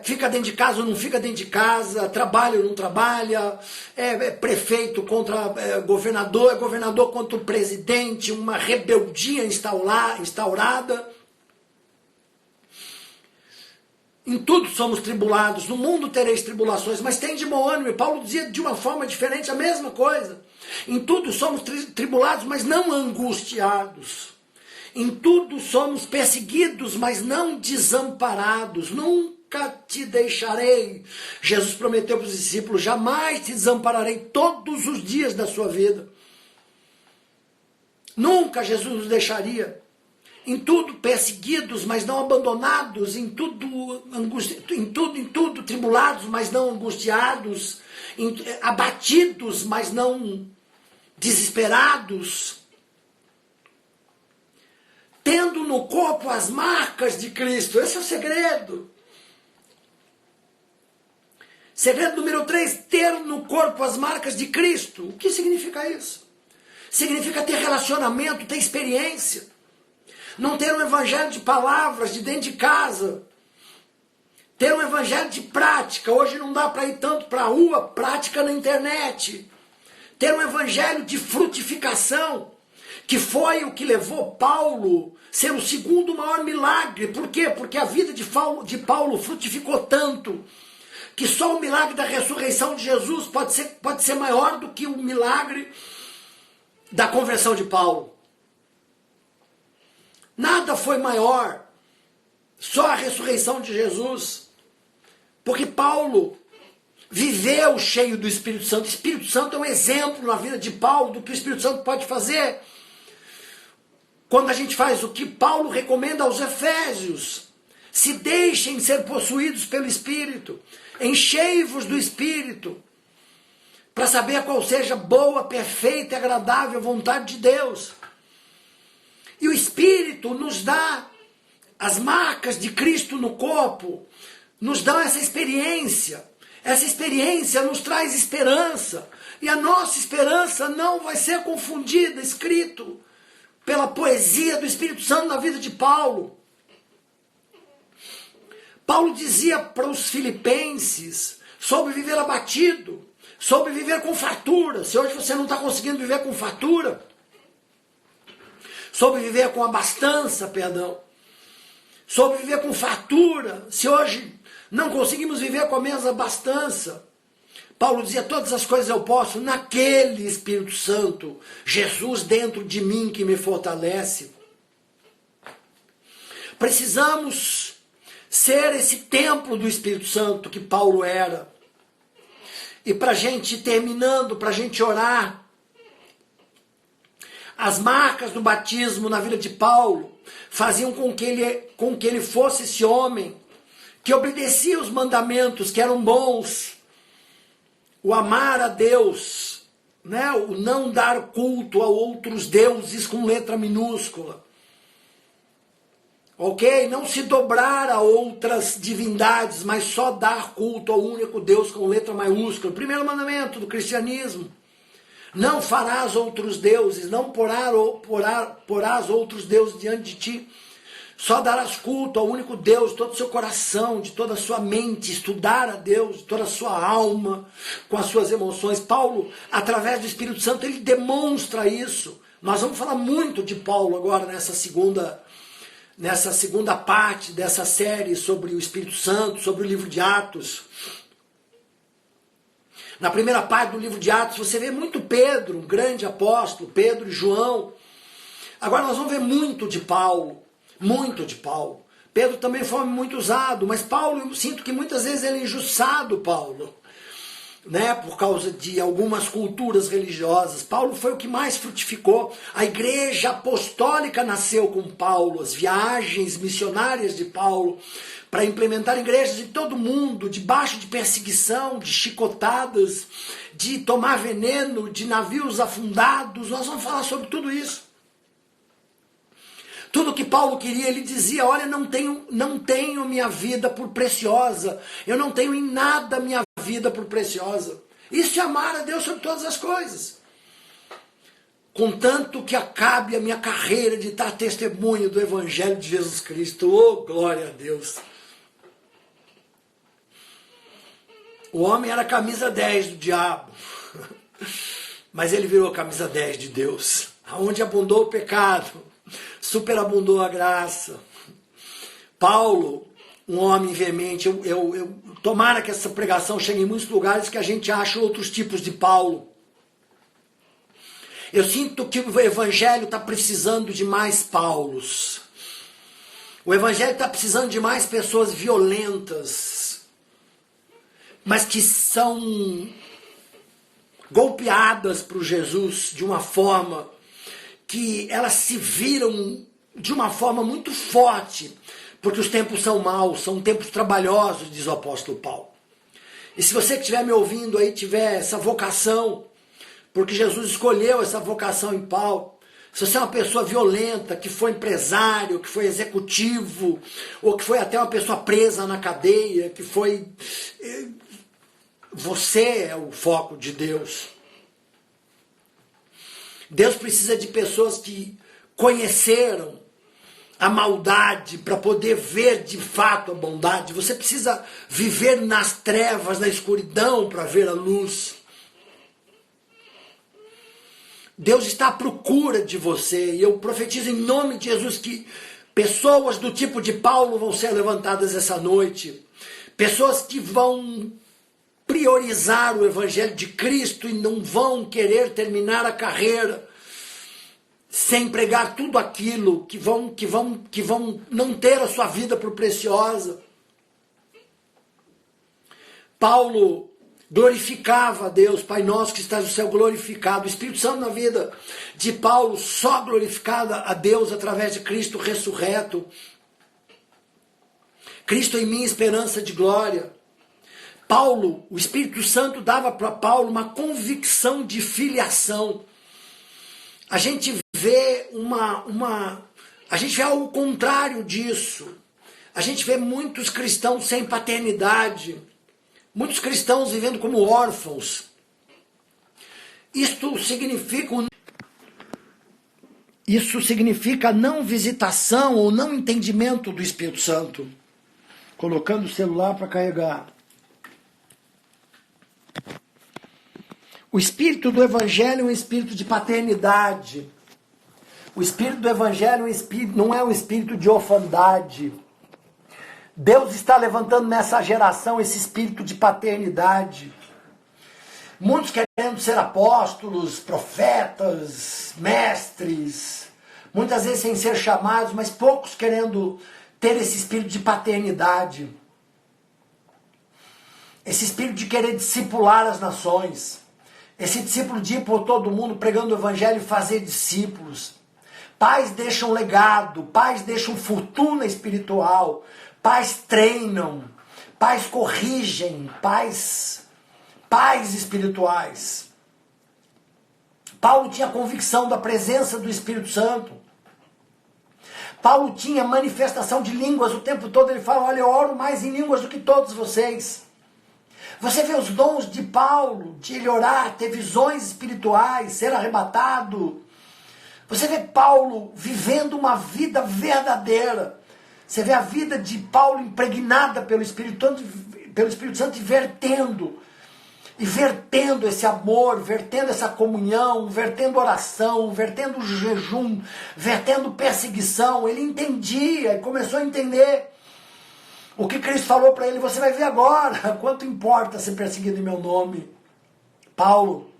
fica dentro de casa ou não fica dentro de casa, trabalha ou não trabalha, é prefeito contra governador, é governador contra o presidente, uma rebeldia instaurada. Em tudo somos tribulados, no mundo tereis tribulações, mas tem de bom ânimo. E Paulo dizia de uma forma diferente a mesma coisa. Em tudo somos tribulados, mas não angustiados. Em tudo somos perseguidos, mas não desamparados. Nunca te deixarei. Jesus prometeu para os discípulos, jamais te desampararei todos os dias da sua vida. Nunca Jesus nos deixaria. Em tudo perseguidos, mas não abandonados, em tudo tribulados, mas não angustiados, abatidos, mas não desesperados, tendo no corpo as marcas de Cristo. Esse é o segredo. Segredo número 3, ter no corpo as marcas de Cristo. O que significa isso? Significa ter relacionamento, ter experiência. Não ter um evangelho de palavras de dentro de casa. Ter um evangelho de prática. Hoje não dá para ir tanto para a rua, prática na internet. Ter um evangelho de frutificação, que foi o que levou Paulo a ser o segundo maior milagre. Por quê? Porque a vida de Paulo frutificou tanto, que só o milagre da ressurreição de Jesus pode ser maior do que o milagre da conversão de Paulo. Nada foi maior, só a ressurreição de Jesus. Porque Paulo viveu cheio do Espírito Santo. O Espírito Santo é um exemplo na vida de Paulo do que o Espírito Santo pode fazer. Quando a gente faz o que Paulo recomenda aos Efésios, se deixem ser possuídos pelo Espírito, enchei-vos do Espírito, para saber qual seja a boa, perfeita e agradável vontade de Deus. E o Espírito nos dá as marcas de Cristo no corpo, nos dá essa experiência. Essa experiência nos traz esperança. E a nossa esperança não vai ser confundida, escrito pela poesia do Espírito Santo na vida de Paulo. Paulo dizia para os filipenses sobre viver abatido, sobre viver com fartura. Se hoje você não está conseguindo viver com fartura, sobre viver com abastança, sobre viver com fartura, se hoje não conseguimos viver com a mesma abastança, Paulo dizia, todas as coisas eu posso naquele Espírito Santo, Jesus dentro de mim que me fortalece. Precisamos ser esse templo do Espírito Santo que Paulo era. E para a gente, terminando, para a gente orar, as marcas do batismo na vida de Paulo faziam com que ele fosse esse homem que obedecia os mandamentos, que eram bons. O amar a Deus, né? O não dar culto a outros deuses com letra minúscula. Ok? Não se dobrar a outras divindades, mas só dar culto ao único Deus com letra maiúscula. Primeiro mandamento do cristianismo. Não farás outros deuses, não porás outros deuses diante de ti. Só darás culto ao único Deus, de todo o seu coração, de toda a sua mente, estudar a Deus, de toda a sua alma, com as suas emoções. Paulo, através do Espírito Santo, ele demonstra isso. Nós vamos falar muito de Paulo agora nessa segunda parte dessa série sobre o Espírito Santo, sobre o livro de Atos. Na primeira parte do livro de Atos, você vê muito Pedro, um grande apóstolo, Pedro e João. Agora nós vamos ver muito de Paulo, muito de Paulo. Pedro também foi muito usado, mas Paulo, eu sinto que muitas vezes ele é injustiçado, Paulo, né, por causa de algumas culturas religiosas. Paulo foi o que mais frutificou. A igreja apostólica nasceu com Paulo, as viagens missionárias de Paulo, para implementar igrejas de todo mundo, debaixo de perseguição, de chicotadas, de tomar veneno, de navios afundados. Nós vamos falar sobre tudo isso. Tudo que Paulo queria, ele dizia, olha, não tenho minha vida por preciosa, eu não tenho em nada minha vida por preciosa. Isso é amar a Deus sobre todas as coisas. Contanto que acabe a minha carreira de dar testemunho do Evangelho de Jesus Cristo. Oh, glória a Deus! O homem era camisa 10 do diabo, mas ele virou camisa 10 de Deus. Aonde abundou o pecado, superabundou a graça. Paulo, um homem veemente, tomara que essa pregação chegue em muitos lugares que a gente acha outros tipos de Paulo. Eu sinto que o Evangelho está precisando de mais Paulos. O Evangelho está precisando de mais pessoas violentas, mas que são golpeadas por Jesus de uma forma que elas se viram de uma forma muito forte, porque os tempos são maus, são tempos trabalhosos, diz o apóstolo Paulo. E se você que estiver me ouvindo aí tiver essa vocação, porque Jesus escolheu essa vocação em Paulo, se você é uma pessoa violenta, que foi empresário, que foi executivo, ou que foi até uma pessoa presa na cadeia, que foi... Você é o foco de Deus. Deus precisa de pessoas que conheceram a maldade para poder ver de fato a bondade. Você precisa viver nas trevas, na escuridão para ver a luz. Deus está à procura de você e eu profetizo em nome de Jesus que pessoas do tipo de Paulo vão ser levantadas essa noite. Pessoas que vão priorizar o Evangelho de Cristo e não vão querer terminar a carreira sem pregar tudo aquilo, que vão não ter a sua vida por preciosa. Paulo glorificava a Deus, Pai nosso que estás no céu, glorificado. O Espírito Santo na vida de Paulo só glorificada a Deus através de Cristo ressurreto. Cristo em mim, esperança de glória. Paulo, o Espírito Santo dava para Paulo uma convicção de filiação. A gente vê a gente vê algo contrário disso. A gente vê muitos cristãos sem paternidade, muitos cristãos vivendo como órfãos. Isso significa não visitação ou não entendimento do Espírito Santo. Colocando o celular para carregar. O espírito do Evangelho é um espírito de paternidade. O espírito do Evangelho não é um espírito de orfandade. Deus está levantando nessa geração esse espírito de paternidade. Muitos querendo ser apóstolos, profetas, mestres, muitas vezes sem ser chamados, mas poucos querendo ter esse espírito de paternidade. Esse espírito de querer discipular as nações. Esse discípulo de ir por todo mundo pregando o Evangelho e fazer discípulos. Pais deixam legado, pais deixam fortuna espiritual, pais treinam, pais corrigem, pais espirituais. Paulo tinha convicção da presença do Espírito Santo. Paulo tinha manifestação de línguas o tempo todo. Ele fala, olha, eu oro mais em línguas do que todos vocês. Você vê os dons de Paulo, de ele orar, ter visões espirituais, ser arrebatado. Você vê Paulo vivendo uma vida verdadeira. Você vê a vida de Paulo impregnada pelo Espírito Santo e vertendo esse amor, vertendo essa comunhão, vertendo oração, vertendo jejum, vertendo perseguição. Ele entendia e começou a entender o que Cristo falou para ele. Você vai ver agora quanto importa ser perseguido em meu nome. Paulo,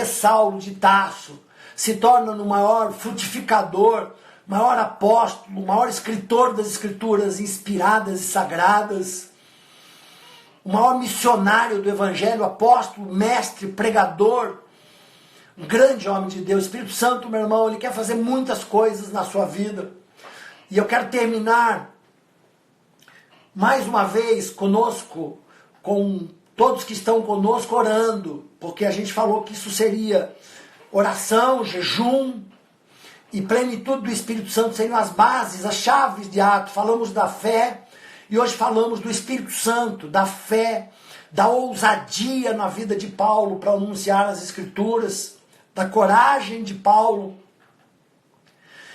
Saulo de Tarso, se torna o maior frutificador, maior apóstolo, maior escritor das escrituras inspiradas e sagradas, o maior missionário do Evangelho, apóstolo, mestre, pregador, um grande homem de Deus. O Espírito Santo, meu irmão, ele quer fazer muitas coisas na sua vida. E eu quero terminar mais uma vez conosco, com todos que estão conosco orando, porque a gente falou que isso seria oração, jejum e plenitude do Espírito Santo seriam as bases, as chaves de ato. Falamos da fé e hoje falamos do Espírito Santo, da fé, da ousadia na vida de Paulo para anunciar as Escrituras, da coragem de Paulo,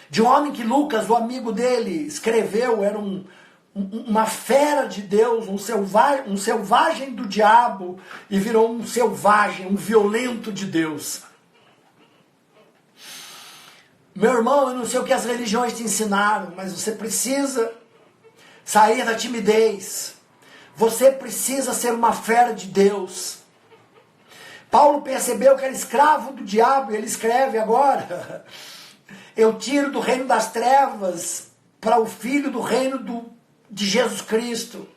de um homem que Lucas, o amigo dele, escreveu, era uma fera de Deus, um selvagem do diabo, e virou um selvagem, um violento de Deus. Meu irmão, eu não sei o que as religiões te ensinaram, mas você precisa sair da timidez. Você precisa ser uma fera de Deus. Paulo percebeu que era escravo do diabo, e ele escreve agora: eu tiro do reino das trevas para o filho do reino de Jesus Cristo.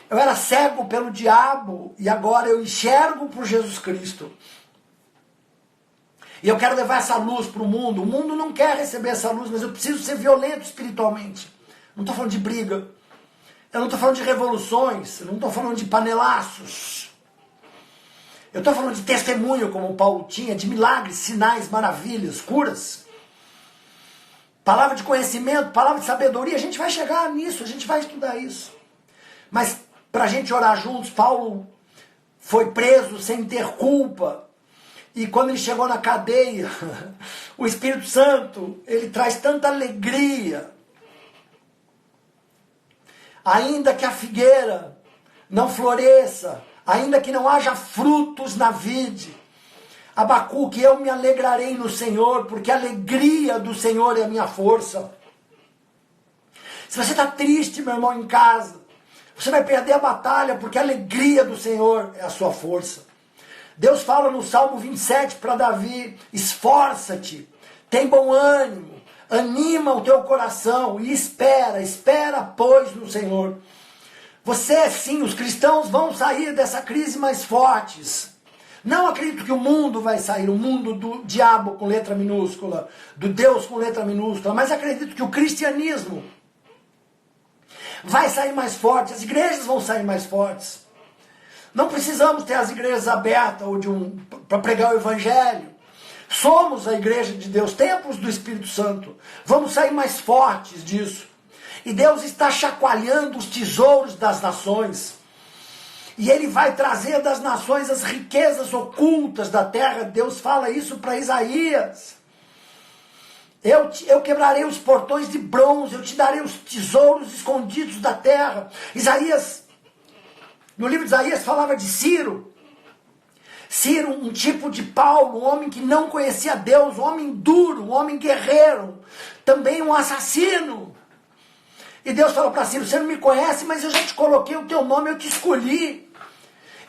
Eu era cego pelo diabo e agora eu enxergo por Jesus Cristo. E eu quero levar essa luz para o mundo. O mundo não quer receber essa luz, mas eu preciso ser violento espiritualmente. Não estou falando de briga. Eu não estou falando de revoluções. Eu não estou falando de panelaços. Eu estou falando de testemunho, como Paulo tinha, de milagres, sinais, maravilhas, curas. Palavra de conhecimento, palavra de sabedoria. A gente vai chegar nisso, a gente vai estudar isso. Mas para a gente orar juntos, Paulo foi preso sem ter culpa. E quando ele chegou na cadeia, o Espírito Santo, ele traz tanta alegria. Ainda que a figueira não floresça, ainda que não haja frutos na vide, Abacuque, eu me alegrarei no Senhor, porque a alegria do Senhor é a minha força. Se você está triste, meu irmão, em casa, você vai perder a batalha, porque a alegria do Senhor é a sua força. Deus fala no Salmo 27 para Davi: esforça-te, tem bom ânimo, anima o teu coração e espera, pois, no Senhor. Você, sim, os cristãos vão sair dessa crise mais fortes. Não acredito que o mundo vai sair, o mundo do diabo com letra minúscula, do Deus com letra minúscula, mas acredito que o cristianismo vai sair mais forte, as igrejas vão sair mais fortes. Não precisamos ter as igrejas abertas para pregar o evangelho. Somos a igreja de Deus, templos do Espírito Santo. Vamos sair mais fortes disso. E Deus está chacoalhando os tesouros das nações. E Ele vai trazer das nações as riquezas ocultas da terra. Deus fala isso para Isaías. Eu quebrarei os portões de bronze, eu te darei os tesouros escondidos da terra. No livro de Isaías falava de Ciro. Ciro, um tipo de Paulo, um homem que não conhecia Deus, um homem duro, um homem guerreiro, também um assassino. E Deus falou para Ciro: você não me conhece, mas eu já te coloquei o teu nome, eu te escolhi.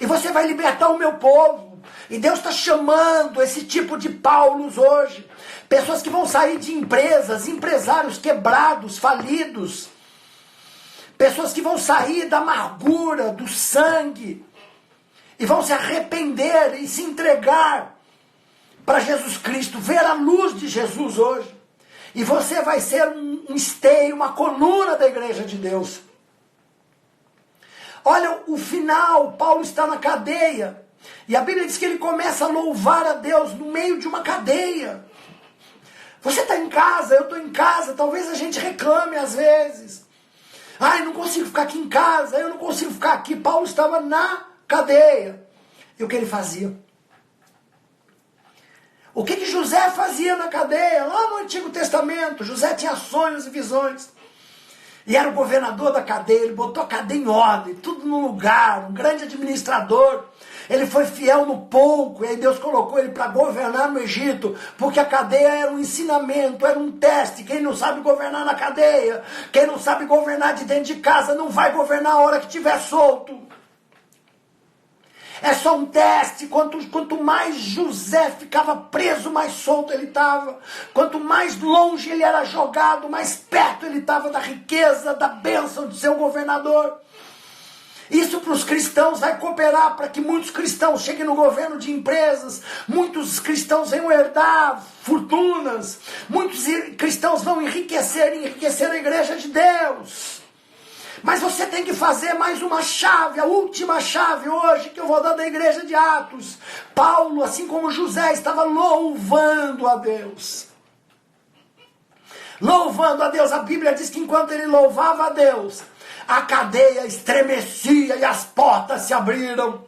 E você vai libertar o meu povo. E Deus está chamando esse tipo de Paulos hoje. Pessoas que vão sair de empresas, empresários quebrados, falidos. Pessoas que vão sair da amargura, do sangue, e vão se arrepender e se entregar para Jesus Cristo, ver a luz de Jesus hoje. E você vai ser um esteio, uma coluna da igreja de Deus. Olha o final, Paulo está na cadeia, e a Bíblia diz que ele começa a louvar a Deus no meio de uma cadeia. Você está em casa, eu estou em casa, talvez a gente reclame às vezes. Ai, não consigo ficar aqui em casa, eu não consigo ficar aqui. Paulo estava na cadeia. E o que ele fazia? O que José fazia na cadeia? Lá no Antigo Testamento, José tinha sonhos e visões. E era o governador da cadeia, ele botou a cadeia em ordem, tudo no lugar, um grande administrador. Ele foi fiel no pouco, e aí Deus colocou ele para governar no Egito, porque a cadeia era um ensinamento, era um teste. Quem não sabe governar na cadeia, quem não sabe governar de dentro de casa, não vai governar a hora que estiver solto. É só um teste. Quanto mais José ficava preso, mais solto ele estava. Quanto mais longe ele era jogado, mais perto ele estava da riqueza, da bênção de ser um governador. Isso para os cristãos vai cooperar para que muitos cristãos cheguem no governo de empresas, muitos cristãos venham herdar fortunas, muitos cristãos vão enriquecer a igreja de Deus. Mas você tem que fazer mais uma chave, a última chave hoje que eu vou dar da igreja de Atos. Paulo, assim como José, estava louvando a Deus. Louvando a Deus, a Bíblia diz que enquanto ele louvava a Deus, a cadeia estremecia e as portas se abriram.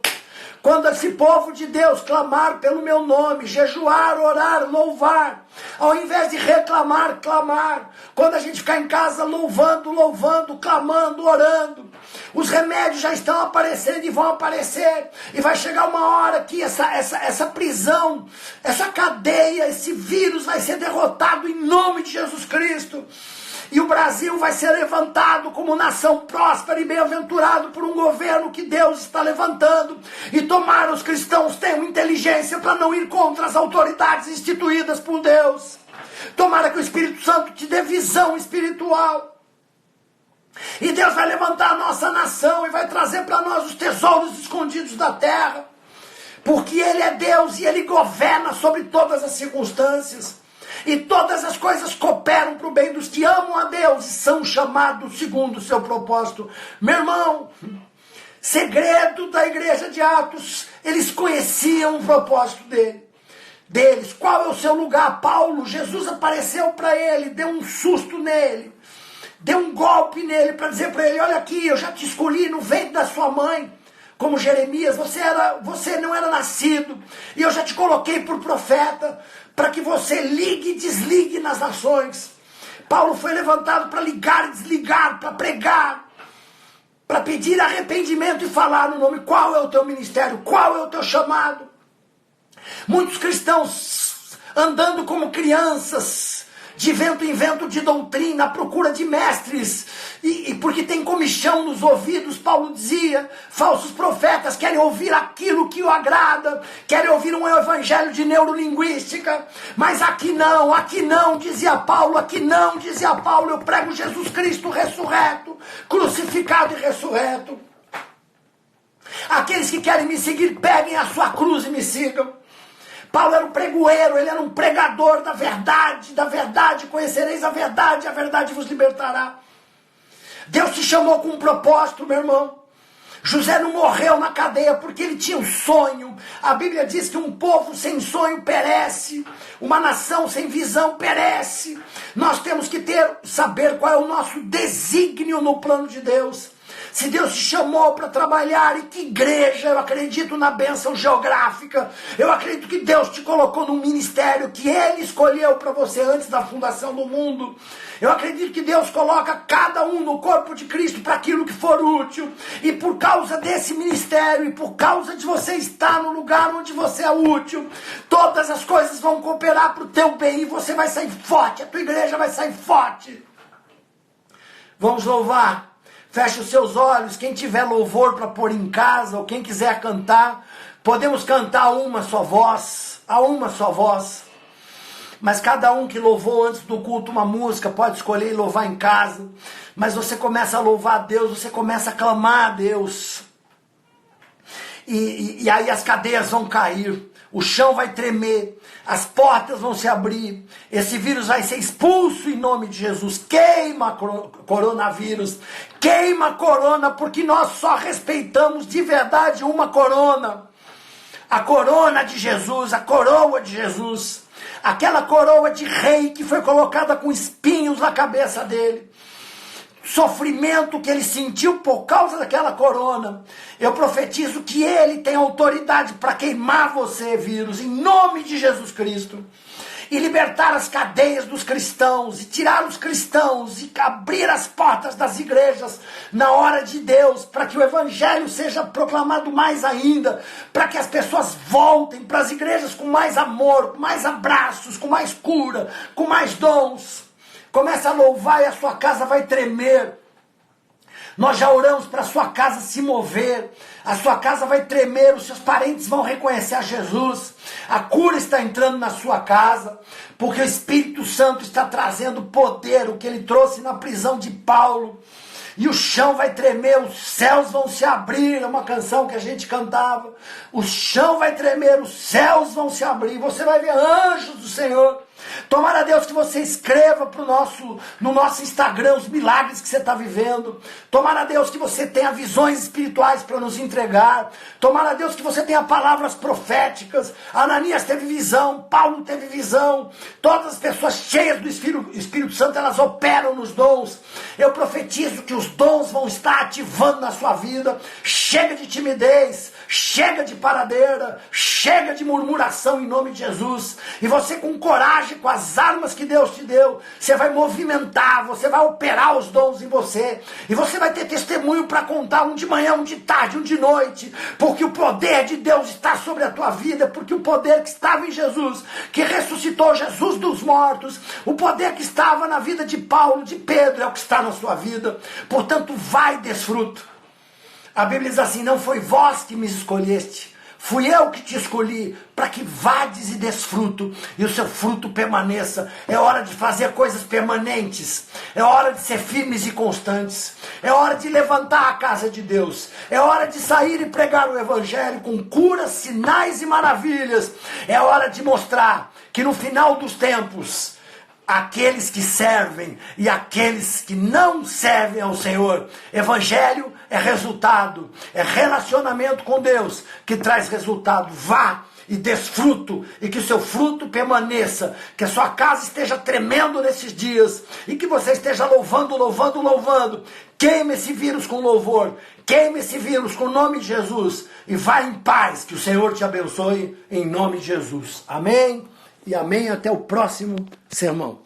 Quando esse povo de Deus clamar pelo meu nome, jejuar, orar, louvar, ao invés de reclamar, clamar, quando a gente ficar em casa louvando, clamando, orando, os remédios já estão aparecendo e vão aparecer, e vai chegar uma hora que essa prisão, essa cadeia, esse vírus vai ser derrotado em nome de Jesus Cristo. E o Brasil vai ser levantado como nação próspera e bem-aventurado por um governo que Deus está levantando. E tomara os cristãos tenham inteligência para não ir contra as autoridades instituídas por Deus. Tomara que o Espírito Santo te dê visão espiritual. E Deus vai levantar a nossa nação e vai trazer para nós os tesouros escondidos da terra. Porque Ele é Deus e Ele governa sobre todas as circunstâncias. E todas as coisas cooperam para o bem dos que amam a Deus e são chamados segundo o seu propósito. Meu irmão, segredo da igreja de Atos, eles conheciam o propósito deles. Qual é o seu lugar? Paulo, Jesus apareceu para ele, deu um susto nele, deu um golpe nele para dizer para ele, olha aqui, eu já te escolhi no ventre da sua mãe. Como Jeremias, você não era nascido, e eu já te coloquei por profeta, para que você ligue e desligue nas nações. Paulo foi levantado para ligar e desligar, para pregar, para pedir arrependimento e falar no nome. Qual é o teu ministério? Qual é o teu chamado? Muitos cristãos andando como crianças, de vento em vento de doutrina, à procura de mestres, e porque tem comichão nos ouvidos, Paulo dizia, falsos profetas querem ouvir aquilo que o agrada, querem ouvir um evangelho de neurolinguística, mas aqui não, dizia Paulo, eu prego Jesus Cristo ressurreto, crucificado e ressurreto. Aqueles que querem me seguir, peguem a sua cruz e me sigam. Paulo era um pregoeiro, ele era um pregador da verdade, conhecereis a verdade vos libertará. Deus te chamou com um propósito, meu irmão. José não morreu na cadeia porque ele tinha um sonho. A Bíblia diz que um povo sem sonho perece, uma nação sem visão perece. Nós temos que saber qual é o nosso desígnio no plano de Deus. Se Deus te chamou para trabalhar, e que igreja, eu acredito na bênção geográfica, eu acredito que Deus te colocou num ministério que Ele escolheu para você antes da fundação do mundo. Eu acredito que Deus coloca cada um no corpo de Cristo para aquilo que for útil. E por causa desse ministério, e por causa de você estar no lugar onde você é útil, todas as coisas vão cooperar para o teu bem, e você vai sair forte, a tua igreja vai sair forte. Vamos louvar. Feche os seus olhos, quem tiver louvor para pôr em casa, ou quem quiser cantar, podemos cantar a uma só voz, mas cada um que louvou antes do culto uma música, pode escolher e louvar em casa, mas você começa a louvar a Deus, você começa a clamar a Deus, e aí as cadeias vão cair, o chão vai tremer, as portas vão se abrir, esse vírus vai ser expulso em nome de Jesus. Queima coronavírus, queima corona, porque nós só respeitamos de verdade uma corona. A corona de Jesus, a coroa de Jesus, aquela coroa de rei que foi colocada com espinhos na cabeça dele. Sofrimento que ele sentiu por causa daquela corona, eu profetizo que ele tem autoridade para queimar você, vírus, em nome de Jesus Cristo, e libertar as cadeias dos cristãos, e tirar os cristãos, e abrir as portas das igrejas na hora de Deus, para que o evangelho seja proclamado mais ainda, para que as pessoas voltem para as igrejas com mais amor, com mais abraços, com mais cura, com mais dons. Começa a louvar e a sua casa vai tremer. Nós já oramos para a sua casa se mover. A sua casa vai tremer, os seus parentes vão reconhecer a Jesus. A cura está entrando na sua casa, porque o Espírito Santo está trazendo poder, o que ele trouxe na prisão de Paulo. E o chão vai tremer, os céus vão se abrir, é uma canção que a gente cantava. O chão vai tremer, os céus vão se abrir, você vai ver anjos do Senhor Tomara a Deus que você escreva no nosso Instagram os milagres que você está vivendo. Tomara a Deus que você tenha visões espirituais para nos entregar. Tomara a Deus que você tenha palavras proféticas. Ananias teve visão, Paulo teve visão. Todas as pessoas cheias do Espírito Santo, elas operam nos dons. Eu profetizo que os dons vão estar ativando na sua vida. Chega de timidez, chega de paradeira, chega de murmuração em nome de Jesus. E você com coragem, com as armas que Deus te deu, você vai movimentar, você vai operar os dons em você, e você vai ter testemunho para contar, um de manhã, um de tarde, um de noite, porque o poder de Deus está sobre a tua vida, porque o poder que estava em Jesus, que ressuscitou Jesus dos mortos, o poder que estava na vida de Paulo, de Pedro, é o que está na sua vida. Portanto, vai, desfruto. A Bíblia diz assim: não foi vós que me escolheste, fui eu que te escolhi, para que vades e desfruto, e o seu fruto permaneça. É hora de fazer coisas permanentes, é hora de ser firmes e constantes, é hora de levantar a casa de Deus, é hora de sair e pregar o Evangelho com curas, sinais e maravilhas. É hora de mostrar que no final dos tempos, aqueles que servem e aqueles que não servem ao Senhor, Evangelho é resultado, é relacionamento com Deus que traz resultado. Vá e desfruto, e que o seu fruto permaneça, que a sua casa esteja tremendo nesses dias, e que você esteja louvando, louvando, louvando. Queime esse vírus com louvor, queime esse vírus com o nome de Jesus, e vá em paz, que o Senhor te abençoe em nome de Jesus. Amém e amém. Até o próximo sermão.